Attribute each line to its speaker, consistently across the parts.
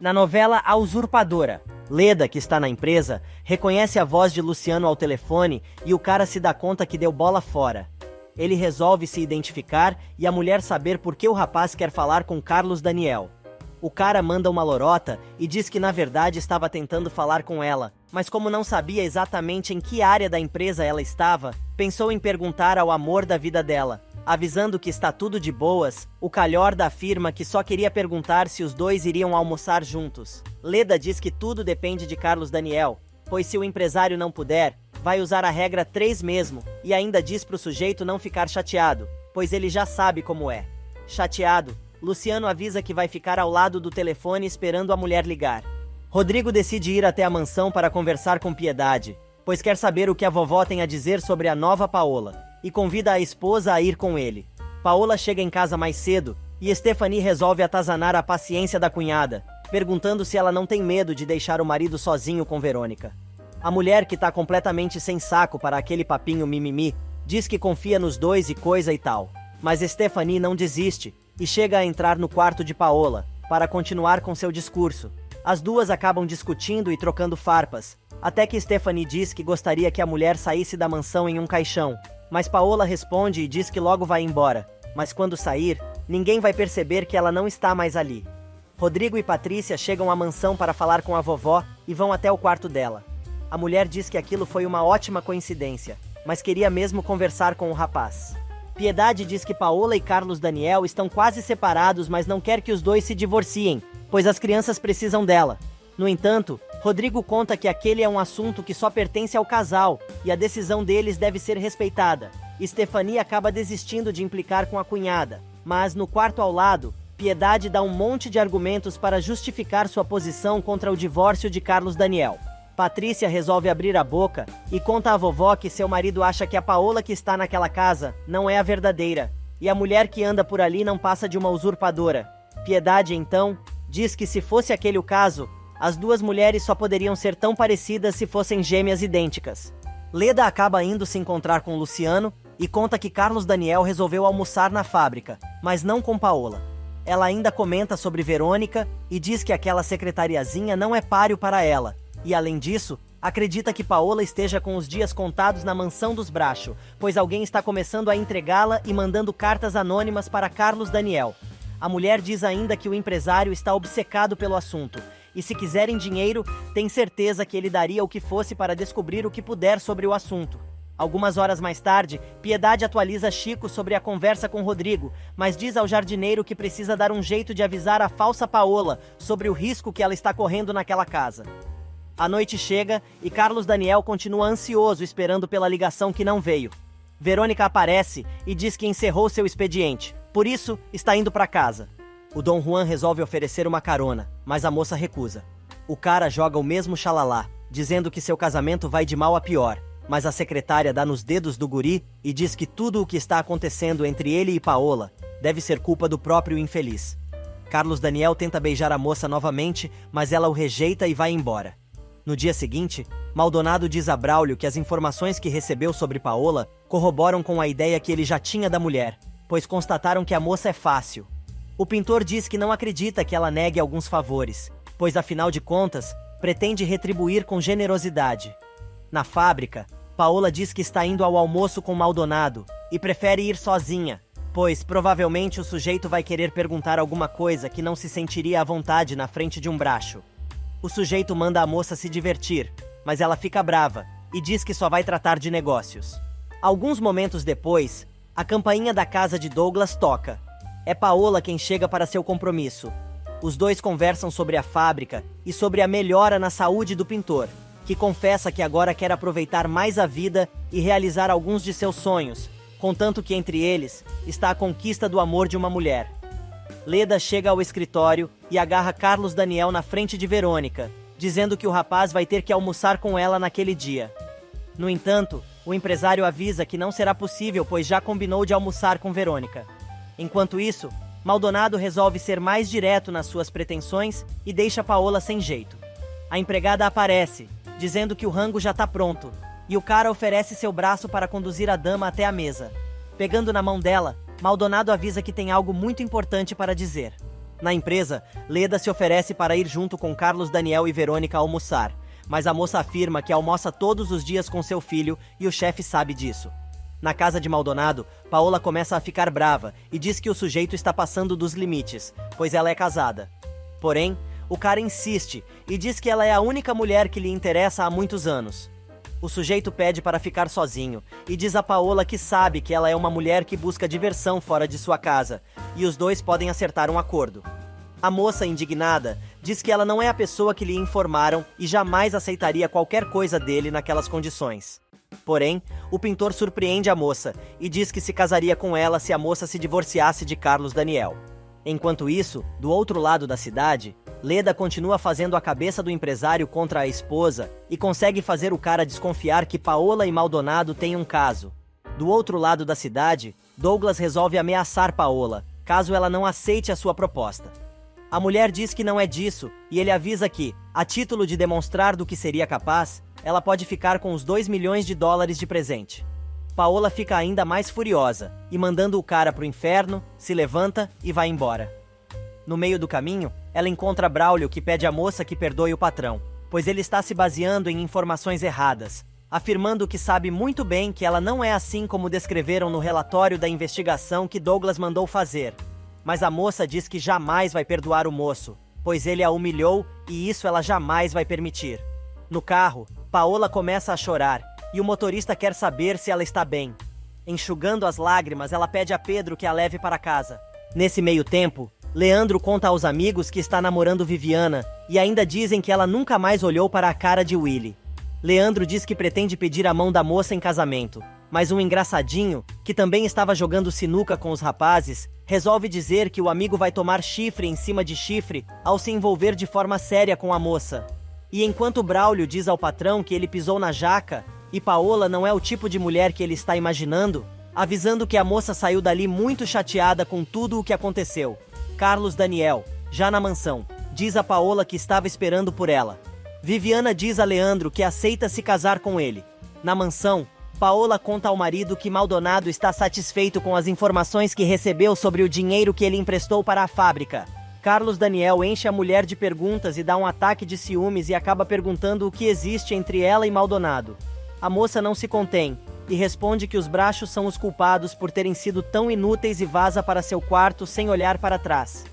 Speaker 1: Na novela A Usurpadora, Leda, que está na empresa, reconhece a voz de Luciano ao telefone e o cara se dá conta que deu bola fora. Ele resolve se identificar e a mulher saber por que o rapaz quer falar com Carlos Daniel. O cara manda uma lorota e diz que na verdade estava tentando falar com ela, mas como não sabia exatamente em que área da empresa ela estava, pensou em perguntar ao amor da vida dela. Avisando que está tudo de boas, o calhorda afirma que só queria perguntar se os dois iriam almoçar juntos. Leda diz que tudo depende de Carlos Daniel, pois se o empresário não puder, vai usar a regra 3 mesmo, e ainda diz pro sujeito não ficar chateado, pois ele já sabe como é. Chateado, Luciano avisa que vai ficar ao lado do telefone esperando a mulher ligar. Rodrigo decide ir até a mansão para conversar com Piedade, pois quer saber o que a vovó tem a dizer sobre a nova Paola, e convida a esposa a ir com ele. Paola chega em casa mais cedo, e Stephanie resolve atazanar a paciência da cunhada, perguntando se ela não tem medo de deixar o marido sozinho com Verônica. A mulher, que tá completamente sem saco para aquele papinho mimimi, diz que confia nos dois e coisa e tal. Mas Stephanie não desiste, e chega a entrar no quarto de Paola, para continuar com seu discurso. As duas acabam discutindo e trocando farpas, até que Stephanie diz que gostaria que a mulher saísse da mansão em um caixão, mas Paola responde e diz que logo vai embora, mas quando sair, ninguém vai perceber que ela não está mais ali. Rodrigo e Patrícia chegam à mansão para falar com a vovó e vão até o quarto dela. A mulher diz que aquilo foi uma ótima coincidência, mas queria mesmo conversar com o rapaz. Piedade diz que Paola e Carlos Daniel estão quase separados, mas não quer que os dois se divorciem, pois as crianças precisam dela. No entanto, Rodrigo conta que aquele é um assunto que só pertence ao casal, e a decisão deles deve ser respeitada. Stephanie acaba desistindo de implicar com a cunhada, mas no quarto ao lado, Piedade dá um monte de argumentos para justificar sua posição contra o divórcio de Carlos Daniel. Patrícia resolve abrir a boca e conta à vovó que seu marido acha que a Paola que está naquela casa não é a verdadeira, e a mulher que anda por ali não passa de uma usurpadora. Piedade, então, diz que se fosse aquele o caso, as duas mulheres só poderiam ser tão parecidas se fossem gêmeas idênticas. Leda acaba indo se encontrar com Luciano e conta que Carlos Daniel resolveu almoçar na fábrica, mas não com Paola. Ela ainda comenta sobre Verônica e diz que aquela secretariazinha não é páreo para ela, e além disso, acredita que Paola esteja com os dias contados na mansão dos Bracho, pois alguém está começando a entregá-la e mandando cartas anônimas para Carlos Daniel. A mulher diz ainda que o empresário está obcecado pelo assunto, e se quiserem dinheiro, tem certeza que ele daria o que fosse para descobrir o que puder sobre o assunto. Algumas horas mais tarde, Piedade atualiza Chico sobre a conversa com Rodrigo, mas diz ao jardineiro que precisa dar um jeito de avisar a falsa Paola sobre o risco que ela está correndo naquela casa. A noite chega e Carlos Daniel continua ansioso esperando pela ligação que não veio. Verônica aparece e diz que encerrou seu expediente, por isso está indo para casa. O Dom Juan resolve oferecer uma carona, mas a moça recusa. O cara joga o mesmo xalalá, dizendo que seu casamento vai de mal a pior, mas a secretária dá nos dedos do guri e diz que tudo o que está acontecendo entre ele e Paola deve ser culpa do próprio infeliz. Carlos Daniel tenta beijar a moça novamente, mas ela o rejeita e vai embora. No dia seguinte, Maldonado diz a Braulio que as informações que recebeu sobre Paola corroboram com a ideia que ele já tinha da mulher, pois constataram que a moça é fácil. O pintor diz que não acredita que ela negue alguns favores, pois afinal de contas, pretende retribuir com generosidade. Na fábrica, Paola diz que está indo ao almoço com Maldonado e prefere ir sozinha, pois provavelmente o sujeito vai querer perguntar alguma coisa que não se sentiria à vontade na frente de um Bracho. O sujeito manda a moça se divertir, mas ela fica brava e diz que só vai tratar de negócios. Alguns momentos depois, a campainha da casa de Douglas toca. É Paola quem chega para seu compromisso. Os dois conversam sobre a fábrica e sobre a melhora na saúde do pintor, que confessa que agora quer aproveitar mais a vida e realizar alguns de seus sonhos, contanto que entre eles está a conquista do amor de uma mulher. Leda chega ao escritório e agarra Carlos Daniel na frente de Verônica, dizendo que o rapaz vai ter que almoçar com ela naquele dia. No entanto, o empresário avisa que não será possível, pois já combinou de almoçar com Verônica. Enquanto isso, Maldonado resolve ser mais direto nas suas pretensões e deixa Paola sem jeito. A empregada aparece, dizendo que o rango já está pronto, e o cara oferece seu braço para conduzir a dama até a mesa. Pegando na mão dela, Maldonado avisa que tem algo muito importante para dizer. Na empresa, Leda se oferece para ir junto com Carlos Daniel e Verônica almoçar, mas a moça afirma que almoça todos os dias com seu filho e o chefe sabe disso. Na casa de Maldonado, Paola começa a ficar brava e diz que o sujeito está passando dos limites, pois ela é casada. Porém, o cara insiste e diz que ela é a única mulher que lhe interessa há muitos anos. O sujeito pede para ficar sozinho e diz a Paola que sabe que ela é uma mulher que busca diversão fora de sua casa, e os dois podem acertar um acordo. A moça, indignada, diz que ela não é a pessoa que lhe informaram e jamais aceitaria qualquer coisa dele naquelas condições. Porém, o pintor surpreende a moça e diz que se casaria com ela se a moça se divorciasse de Carlos Daniel. Enquanto isso, do outro lado da cidade, Leda continua fazendo a cabeça do empresário contra a esposa e consegue fazer o cara desconfiar que Paola e Maldonado têm um caso. Do outro lado da cidade, Douglas resolve ameaçar Paola, caso ela não aceite a sua proposta. A mulher diz que não é disso e ele avisa que, a título de demonstrar do que seria capaz, ela pode ficar com os $2 milhões de presente. Paola fica ainda mais furiosa e, mandando o cara pro inferno, se levanta e vai embora. No meio do caminho, ela encontra Braulio, que pede à moça que perdoe o patrão, pois ele está se baseando em informações erradas, afirmando que sabe muito bem que ela não é assim como descreveram no relatório da investigação que Douglas mandou fazer. Mas a moça diz que jamais vai perdoar o moço, pois ele a humilhou e isso ela jamais vai permitir. No carro, Paola começa a chorar e o motorista quer saber se ela está bem. Enxugando as lágrimas, ela pede a Pedro que a leve para casa. Nesse meio tempo, Leandro conta aos amigos que está namorando Viviana e ainda dizem que ela nunca mais olhou para a cara de Willy. Leandro diz que pretende pedir a mão da moça em casamento, mas um engraçadinho, que também estava jogando sinuca com os rapazes, resolve dizer que o amigo vai tomar chifre em cima de chifre ao se envolver de forma séria com a moça. E enquanto Braulio diz ao patrão que ele pisou na jaca e Paola não é o tipo de mulher que ele está imaginando, avisando que a moça saiu dali muito chateada com tudo o que aconteceu. Carlos Daniel, já na mansão, diz a Paola que estava esperando por ela. Viviana diz a Leandro que aceita se casar com ele. Na mansão, Paola conta ao marido que Maldonado está satisfeito com as informações que recebeu sobre o dinheiro que ele emprestou para a fábrica. Carlos Daniel enche a mulher de perguntas e dá um ataque de ciúmes e acaba perguntando o que existe entre ela e Maldonado. A moça não se contém e responde que os Brachos são os culpados por terem sido tão inúteis e vaza para seu quarto sem olhar para trás.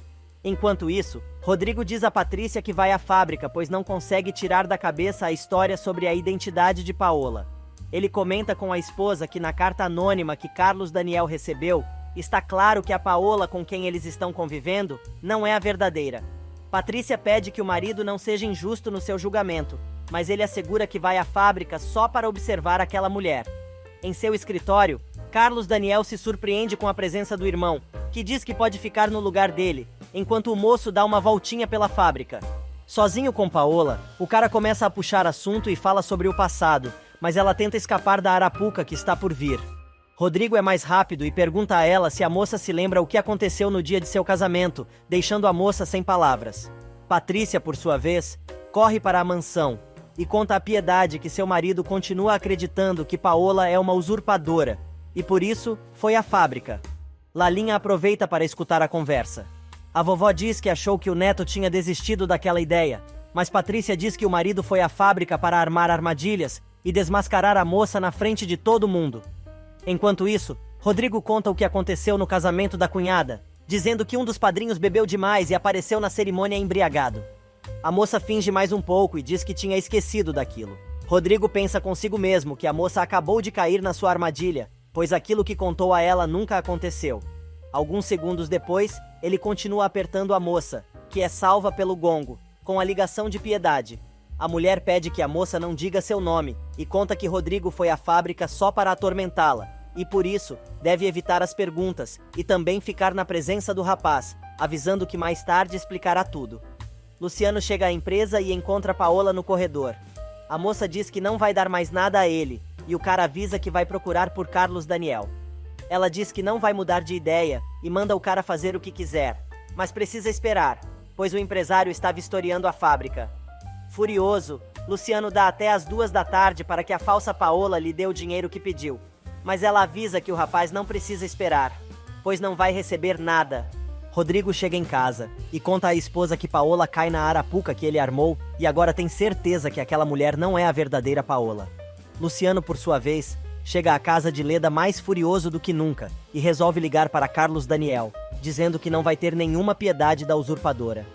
Speaker 1: Enquanto isso, Rodrigo diz a Patrícia que vai à fábrica, pois não consegue tirar da cabeça a história sobre a identidade de Paola. Ele comenta com a esposa que na carta anônima que Carlos Daniel recebeu, está claro que a Paola com quem eles estão convivendo não é a verdadeira. Patrícia pede que o marido não seja injusto no seu julgamento, mas ele assegura que vai à fábrica só para observar aquela mulher. Em seu escritório, Carlos Daniel se surpreende com a presença do irmão, que diz que pode ficar no lugar dele, enquanto o moço dá uma voltinha pela fábrica. Sozinho com Paola, o cara começa a puxar assunto e fala sobre o passado, mas ela tenta escapar da arapuca que está por vir. Rodrigo é mais rápido e pergunta a ela se a moça se lembra o que aconteceu no dia de seu casamento, deixando a moça sem palavras. Patrícia, por sua vez, corre para a mansão e conta a Piedade que seu marido continua acreditando que Paola é uma usurpadora, e por isso foi à fábrica. Lalinha aproveita para escutar a conversa. A vovó diz que achou que o neto tinha desistido daquela ideia, mas Patrícia diz que o marido foi à fábrica para armar armadilhas e desmascarar a moça na frente de todo mundo. Enquanto isso, Rodrigo conta o que aconteceu no casamento da cunhada, dizendo que um dos padrinhos bebeu demais e apareceu na cerimônia embriagado. A moça finge mais um pouco e diz que tinha esquecido daquilo. Rodrigo pensa consigo mesmo que a moça acabou de cair na sua armadilha, pois aquilo que contou a ela nunca aconteceu. Alguns segundos depois, ele continua apertando a moça, que é salva pelo gongo, com a ligação de Piedade. A mulher pede que a moça não diga seu nome e conta que Rodrigo foi à fábrica só para atormentá-la, e por isso deve evitar as perguntas e também ficar na presença do rapaz, avisando que mais tarde explicará tudo. Luciano chega à empresa e encontra Paola no corredor. A moça diz que não vai dar mais nada a ele, e o cara avisa que vai procurar por Carlos Daniel. Ela diz que não vai mudar de ideia e manda o cara fazer o que quiser, mas precisa esperar, pois o empresário está vistoriando a fábrica. Furioso, Luciano dá até as 2 da tarde para que a falsa Paola lhe dê o dinheiro que pediu, mas ela avisa que o rapaz não precisa esperar, pois não vai receber nada. Rodrigo chega em casa e conta à esposa que Paola cai na arapuca que ele armou e agora tem certeza que aquela mulher não é a verdadeira Paola. Luciano, por sua vez, chega à casa de Leda mais furioso do que nunca e resolve ligar para Carlos Daniel, dizendo que não vai ter nenhuma piedade da usurpadora.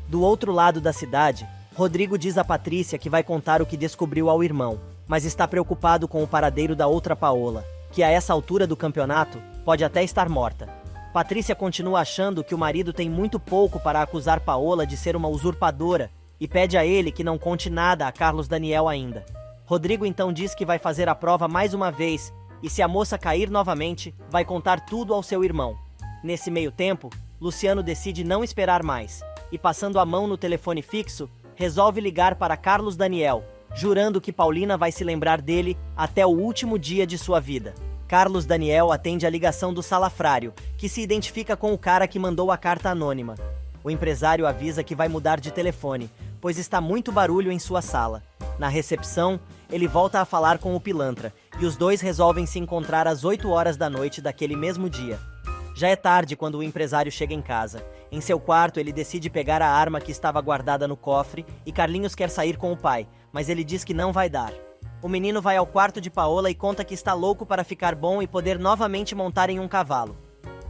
Speaker 1: Do outro lado da cidade, Rodrigo diz a Patrícia que vai contar o que descobriu ao irmão, mas está preocupado com o paradeiro da outra Paola, que a essa altura do campeonato pode até estar morta. Patrícia continua achando que o marido tem muito pouco para acusar Paola de ser uma usurpadora e pede a ele que não conte nada a Carlos Daniel ainda. Rodrigo então diz que vai fazer a prova mais uma vez e se a moça cair novamente, vai contar tudo ao seu irmão. Nesse meio tempo, Luciano decide não esperar mais e, passando a mão no telefone fixo, resolve ligar para Carlos Daniel, jurando que Paulina vai se lembrar dele até o último dia de sua vida. Carlos Daniel atende a ligação do salafrário, que se identifica com o cara que mandou a carta anônima. O empresário avisa que vai mudar de telefone, pois está muito barulho em sua sala. Na recepção, ele volta a falar com o pilantra, e os dois resolvem se encontrar às 8 horas da noite daquele mesmo dia. Já é tarde quando o empresário chega em casa. Em seu quarto, ele decide pegar a arma que estava guardada no cofre e Carlinhos quer sair com o pai, mas ele diz que não vai dar. O menino vai ao quarto de Paola e conta que está louco para ficar bom e poder novamente montar em um cavalo.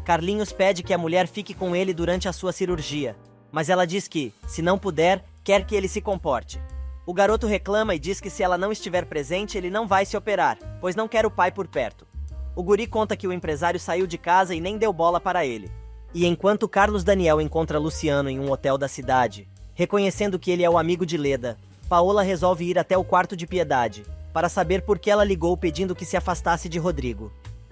Speaker 1: Carlinhos pede que a mulher fique com ele durante a sua cirurgia, mas ela diz que, se não puder, quer que ele se comporte. O garoto reclama e diz que se ela não estiver presente, ele não vai se operar, pois não quer o pai por perto. O guri conta que o empresário saiu de casa e nem deu bola para ele. E enquanto Carlos Daniel encontra Luciano em um hotel da cidade, reconhecendo que ele é o amigo de Leda, Paola resolve ir até o quarto de Piedade, para saber por que ela ligou pedindo que se afastasse de Rodrigo.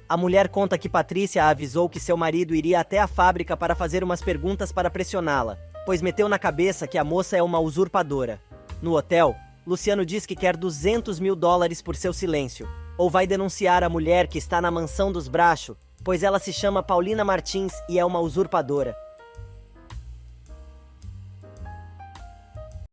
Speaker 1: A mulher conta que Patrícia a avisou que seu marido iria até a fábrica para fazer umas perguntas para pressioná-la, pois meteu na cabeça que a moça é uma usurpadora. No hotel, Luciano diz que quer $200 mil por seu silêncio, ou vai denunciar a mulher que está na mansão dos Bracho, pois ela se chama Paulina Martins e é uma usurpadora.